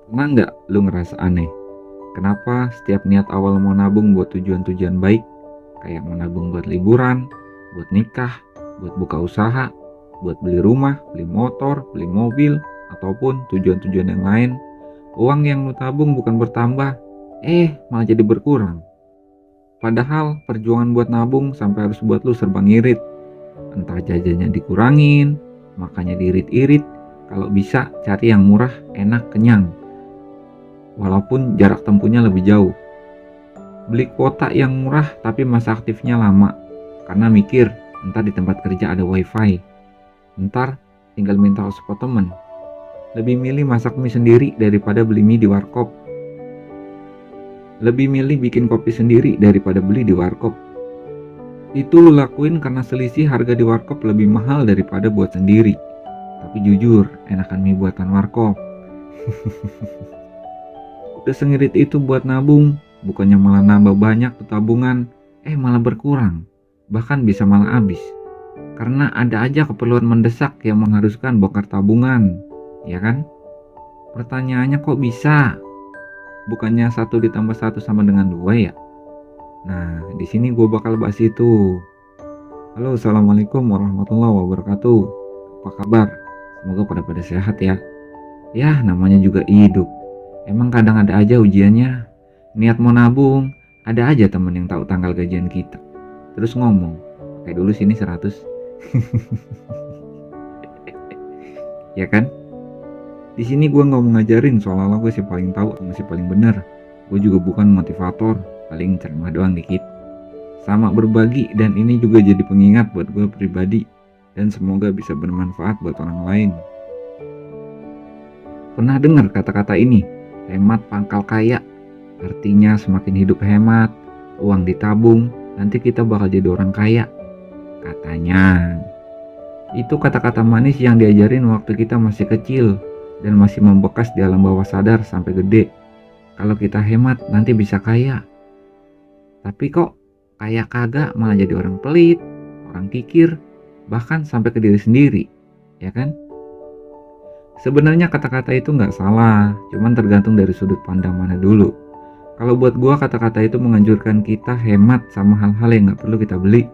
Pernah nggak lu ngerasa aneh? Kenapa setiap niat awal mau nabung buat tujuan-tujuan baik, kayak mau nabung buat liburan, buat nikah, buat buka usaha, buat beli rumah, beli motor, beli mobil, ataupun tujuan-tujuan yang lain, uang yang lu tabung bukan bertambah, malah jadi berkurang. Padahal perjuangan buat nabung sampai harus buat lu serba ngirit. Entah jajannya dikurangin, makanya diirit-irit, kalau bisa cari yang murah, enak, kenyang. Walaupun jarak tempuhnya lebih jauh. Beli kuota yang murah tapi masa aktifnya lama, karena mikir ntar di tempat kerja ada wifi, ntar tinggal minta hotspot temen. Lebih milih masak mie sendiri daripada beli mie di warkop. Lebih milih bikin kopi sendiri daripada beli di warkop. Itu lu lakuin karena selisih harga di warkop lebih mahal daripada buat sendiri. Tapi jujur, enakan mie buatan warkop. Udah sengirit itu buat nabung, bukannya malah nambah banyak tuh tabungan, malah berkurang. Bahkan bisa malah habis. Karena ada aja keperluan mendesak yang mengharuskan bongkar tabungan, ya kan? Pertanyaannya kok bisa? Bukannya 1 ditambah 1 sama dengan 2 ya? Nah, di sini gue bakal bahas itu. Halo, assalamualaikum warahmatullahi wabarakatuh. Apa kabar? Semoga pada sehat ya. Ya, namanya juga hidup. Emang kadang ada aja ujiannya. Niat mau nabung, ada aja temen yang tahu tanggal gajian kita. Terus ngomong, pakai dulu sini 100. Ya kan? Di sini gue nggak mau ngajarin seolah-olah gue sih paling tahu atau masih paling benar. Gue juga bukan motivator, paling ceramah doang dikit. Sama berbagi, dan ini juga jadi pengingat buat gue pribadi. Dan semoga bisa bermanfaat buat orang lain. Pernah dengar kata-kata ini? Hemat pangkal kaya. Artinya semakin hidup hemat, uang ditabung, nanti kita bakal jadi orang kaya. Katanya. Itu kata-kata manis yang diajarin waktu kita masih kecil dan masih membekas di alam bawah sadar sampai gede. Kalau kita hemat nanti bisa kaya. Tapi kok kaya kagak malah jadi orang pelit, orang kikir, bahkan sampai ke diri sendiri, ya kan? Sebenarnya kata-kata itu nggak salah, cuman tergantung dari sudut pandang mana dulu. Kalau buat gua kata-kata itu menganjurkan kita hemat sama hal-hal yang nggak perlu kita beli,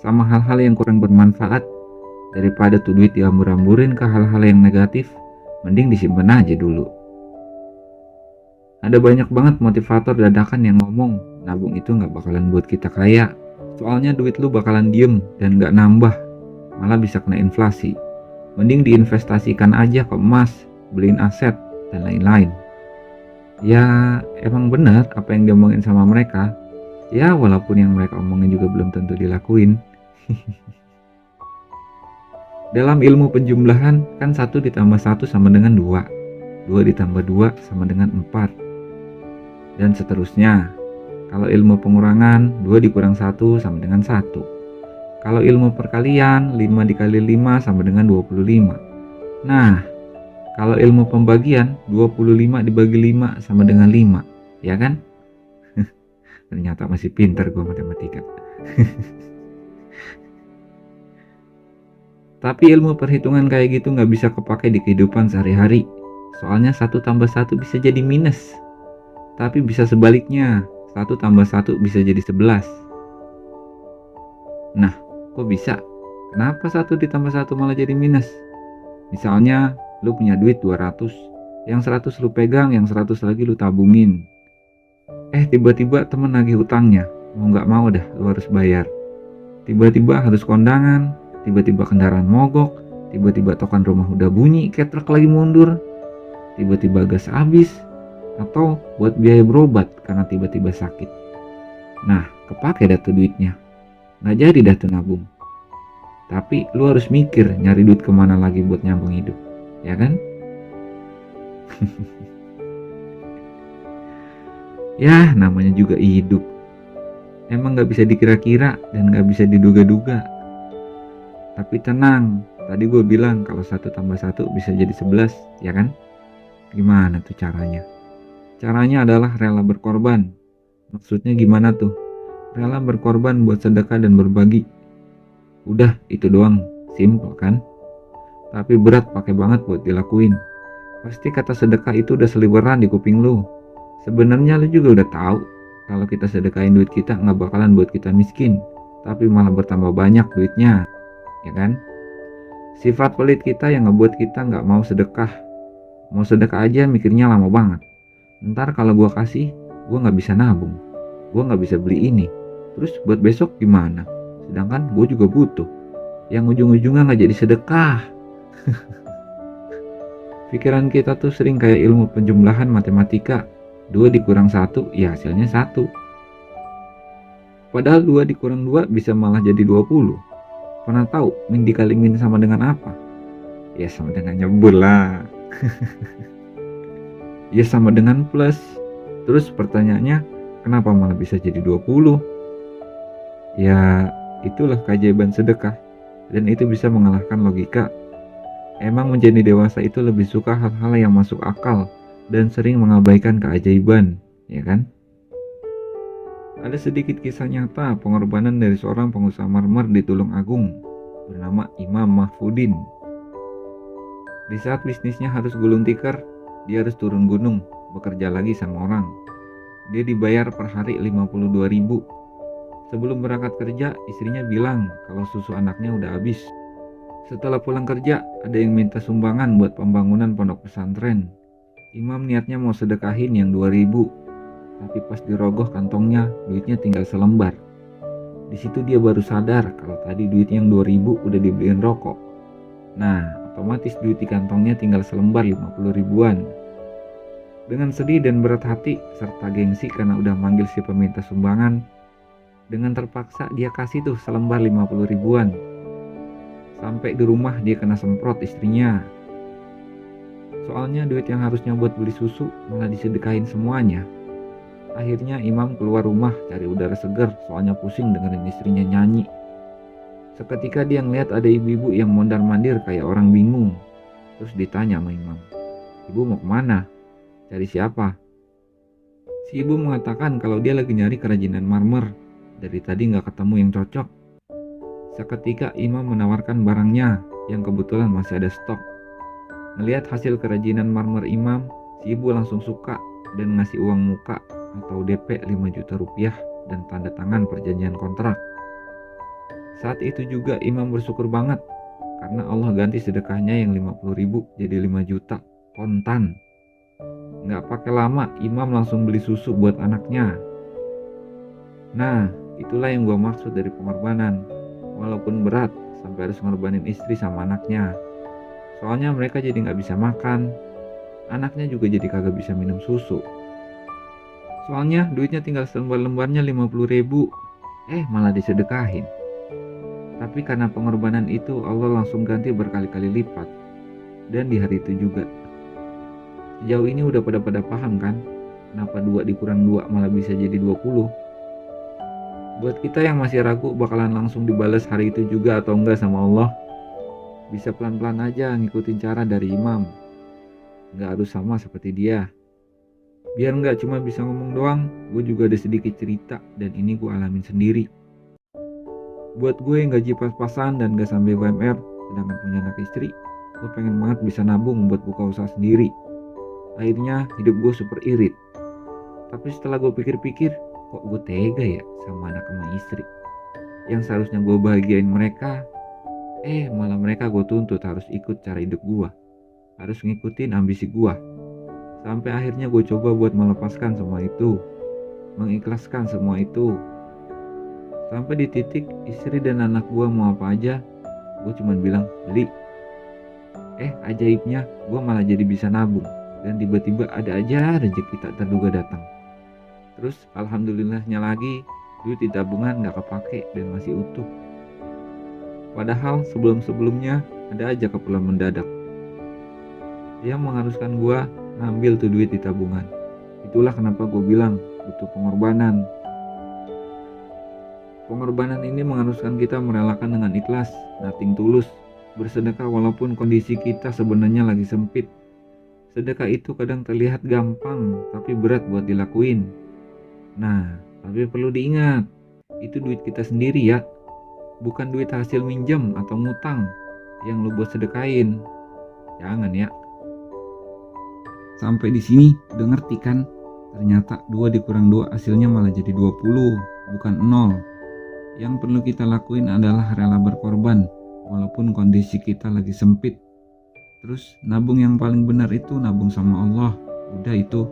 sama hal-hal yang kurang bermanfaat. Daripada tuh duit diambur-amburin ke hal-hal yang negatif, mending disimpan aja dulu. Ada banyak banget motivator dadakan yang ngomong, nabung itu nggak bakalan buat kita kaya. Soalnya duit lu bakalan diem dan nggak nambah, malah bisa kena inflasi. Mending diinvestasikan aja ke emas, beliin aset, dan lain-lain. Ya, emang benar apa yang diomongin sama mereka. Ya, walaupun yang mereka omongin juga belum tentu dilakuin. Dalam ilmu penjumlahan, kan 1 ditambah 1 sama dengan 2. 2 ditambah 2 sama dengan 4. Dan seterusnya. Kalau ilmu pengurangan, 2 dikurang 1 sama dengan 1. Kalau ilmu perkalian, 5 dikali 5 sama dengan 25. Nah, kalau ilmu pembagian, 25 dibagi 5 sama dengan 5. Ya kan? Ternyata masih pintar gue matematika. Tapi ilmu perhitungan kayak gitu nggak bisa kepake di kehidupan sehari-hari. Soalnya 1 tambah 1 bisa jadi minus. Tapi bisa sebaliknya, 1 tambah 1 bisa jadi 11. Nah, kok bisa? Kenapa 1 ditambah 1 malah jadi minus? Misalnya, lu punya duit 200. Yang 100 lu pegang, yang 100 lagi lu tabungin. Tiba-tiba temen nagih utangnya. Mau nggak mau dah, lu harus bayar. Tiba-tiba harus kondangan, tiba-tiba kendaraan mogok, tiba-tiba tokan rumah udah bunyi kayak truk lagi mundur, tiba-tiba gas habis, atau buat biaya berobat karena tiba-tiba sakit. Nah, kepake dah tuh duitnya. Nggak jadi dah tuh nabung. Tapi lu harus mikir nyari duit kemana lagi buat nyambung hidup, ya kan? Ya, namanya juga hidup. Emang gak bisa dikira-kira dan gak bisa diduga-duga. Tapi tenang, tadi gue bilang kalau 1 tambah 1 bisa jadi 11, ya kan? Gimana tuh caranya? Caranya adalah rela berkorban. Maksudnya gimana tuh? Rela berkorban buat sedekah dan berbagi. Udah, itu doang. Simple kan? Tapi berat pakai banget buat dilakuin. Pasti kata sedekah itu udah seliweran di kuping lu. Sebenarnya lu juga udah tahu kalau kita sedekahin duit kita nggak bakalan buat kita miskin, tapi malah bertambah banyak duitnya, ya kan? Sifat pelit kita yang ngebuat kita nggak mau sedekah. Mau sedekah aja mikirnya lama banget. Ntar kalau gua kasih, gua nggak bisa nabung, gua nggak bisa beli ini. Terus buat besok gimana? Sedangkan gue juga butuh. Yang ujung-ujungnya nggak jadi sedekah. Pikiran kita tuh sering kayak ilmu penjumlahan matematika. 2 dikurang 1, ya hasilnya 1. Padahal 2 dikurang 2 bisa malah jadi 20. Pernah tahu min dikali min sama dengan apa? Ya sama dengan nyebur lah. Ya sama dengan plus. Terus pertanyaannya, kenapa malah bisa jadi 20? Ya itulah keajaiban sedekah. Dan itu bisa mengalahkan logika. Emang menjadi dewasa itu lebih suka hal-hal yang masuk akal dan sering mengabaikan keajaiban, ya kan? Ada sedikit kisah nyata pengorbanan dari seorang pengusaha marmer di Tulungagung bernama Imam Mahfudin. Di saat bisnisnya harus gulung tikar, dia harus turun gunung, bekerja lagi sama orang. Dia dibayar per hari 52.000. Sebelum berangkat kerja, istrinya bilang kalau susu anaknya udah habis. Setelah pulang kerja, ada yang minta sumbangan buat pembangunan pondok pesantren. Imam niatnya mau sedekahin yang 2.000, tapi pas dirogoh kantongnya, duitnya tinggal selembar. Di situ dia baru sadar kalau tadi duit yang 2.000 udah dibeliin rokok. Nah, otomatis duit di kantongnya tinggal selembar 50 ribuan. Dengan sedih dan berat hati, serta gengsi karena udah manggil si peminta sumbangan, dengan terpaksa dia kasih tuh selembar 50 ribuan. Sampai di rumah dia kena semprot istrinya. Soalnya duit yang harusnya buat beli susu malah disedekahin semuanya. Akhirnya Imam keluar rumah cari udara segar, soalnya pusing dengerin istrinya nyanyi. Seketika dia ngeliat ada ibu-ibu yang mondar-mandir kayak orang bingung. Terus ditanya sama Imam, "Ibu mau kemana? Cari siapa?" Si ibu mengatakan kalau dia lagi nyari kerajinan marmer. Dari tadi gak ketemu yang cocok. Seketika Imam menawarkan barangnya yang kebetulan masih ada stok. Ngelihat hasil kerajinan marmer Imam, si ibu langsung suka dan ngasih uang muka atau DP 5 juta rupiah dan tanda tangan perjanjian kontrak. Saat itu juga Imam bersyukur banget karena Allah ganti sedekahnya yang 50.000 jadi 5 juta kontan. Nggak pakai lama, Imam langsung beli susu buat anaknya. Nah, itulah yang gue maksud dari pengorbanan. Walaupun berat, sampai harus ngorbanin istri sama anaknya. Soalnya mereka jadi nggak bisa makan. Anaknya juga jadi kagak bisa minum susu. Soalnya duitnya tinggal selembar-lembarnya 50.000. Malah disedekahin. Tapi karena pengorbanan itu Allah langsung ganti berkali-kali lipat. Dan di hari itu juga. Sejauh ini udah pada paham kan? Kenapa 2 dikurang 2 malah bisa jadi 20? Buat kita yang masih ragu bakalan langsung dibalas hari itu juga atau enggak sama Allah, bisa pelan-pelan aja ngikutin cara dari Imam. Nggak harus sama seperti dia. Biar nggak cuma bisa ngomong doang, gue juga ada sedikit cerita dan ini gue alamin sendiri. Buat gue yang gaji pas-pasan dan gak sampai UMR, sedangkan punya anak istri, gue pengen banget bisa nabung buat buka usaha sendiri. Akhirnya hidup gue super irit. Tapi setelah gue pikir-pikir, kok gue tega ya sama anak sama istri. Yang seharusnya gue bahagiain mereka, malah mereka gue tuntut harus ikut cara hidup gue. Harus ngikutin ambisi gue. Sampai akhirnya gue coba buat melepaskan semua itu. Mengikhlaskan semua itu. Sampai di titik istri dan anak gue mau apa aja, gue cuma bilang beli. Ajaibnya gue malah jadi bisa nabung. Dan tiba-tiba ada aja rezeki tak terduga datang. Terus alhamdulillahnya lagi, duit di tabungan gak kepake dan masih utuh. Padahal sebelum-sebelumnya ada aja keperluan mendadak. Dia mengharuskan gue ngambil tuh duit di tabungan. Itulah kenapa gue bilang butuh pengorbanan. Pengorbanan ini mengharuskan kita merelakan dengan ikhlas, nothing tulus, bersedekah walaupun kondisi kita sebenarnya lagi sempit. Sedekah itu kadang terlihat gampang, tapi berat buat dilakuin. Nah, tapi perlu diingat, itu duit kita sendiri ya, bukan duit hasil minjem atau ngutang yang lu buat sedekahin. Jangan ya. Sampai di sini udah ngerti kan? Ternyata 2 dikurang 2 hasilnya malah jadi 20, bukan 0. Yang perlu kita lakuin adalah rela berkorban, walaupun kondisi kita lagi sempit. Terus nabung yang paling benar itu nabung sama Allah. Udah itu.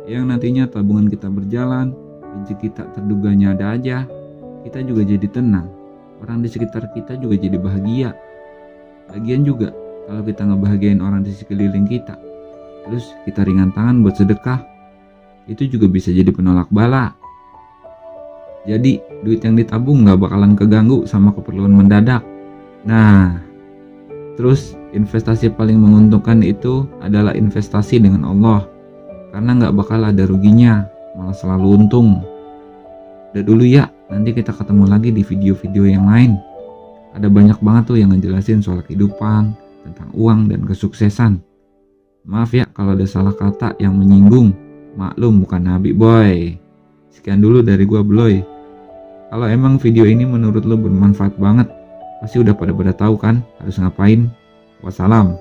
Yang nantinya tabungan kita berjalan, rezeki tak terduganya ada aja, kita juga jadi tenang. Orang di sekitar kita juga jadi bahagia. Lagian juga, kalau kita ngebahagiain orang di sekeliling kita, terus kita ringan tangan buat sedekah, itu juga bisa jadi penolak bala. Jadi, duit yang ditabung gak bakalan keganggu sama keperluan mendadak. Nah, terus investasi paling menguntungkan itu adalah investasi dengan Allah. Karena gak bakal ada ruginya, malah selalu untung. Udah dulu ya, nanti kita ketemu lagi di video-video yang lain. Ada banyak banget tuh yang ngejelasin soal kehidupan, tentang uang dan kesuksesan. Maaf ya kalau ada salah kata yang menyinggung. Maklum bukan nabi boy. Sekian dulu dari gua Bloy. Kalau emang video ini menurut lo bermanfaat banget, pasti udah pada tahu kan harus ngapain. Wassalam.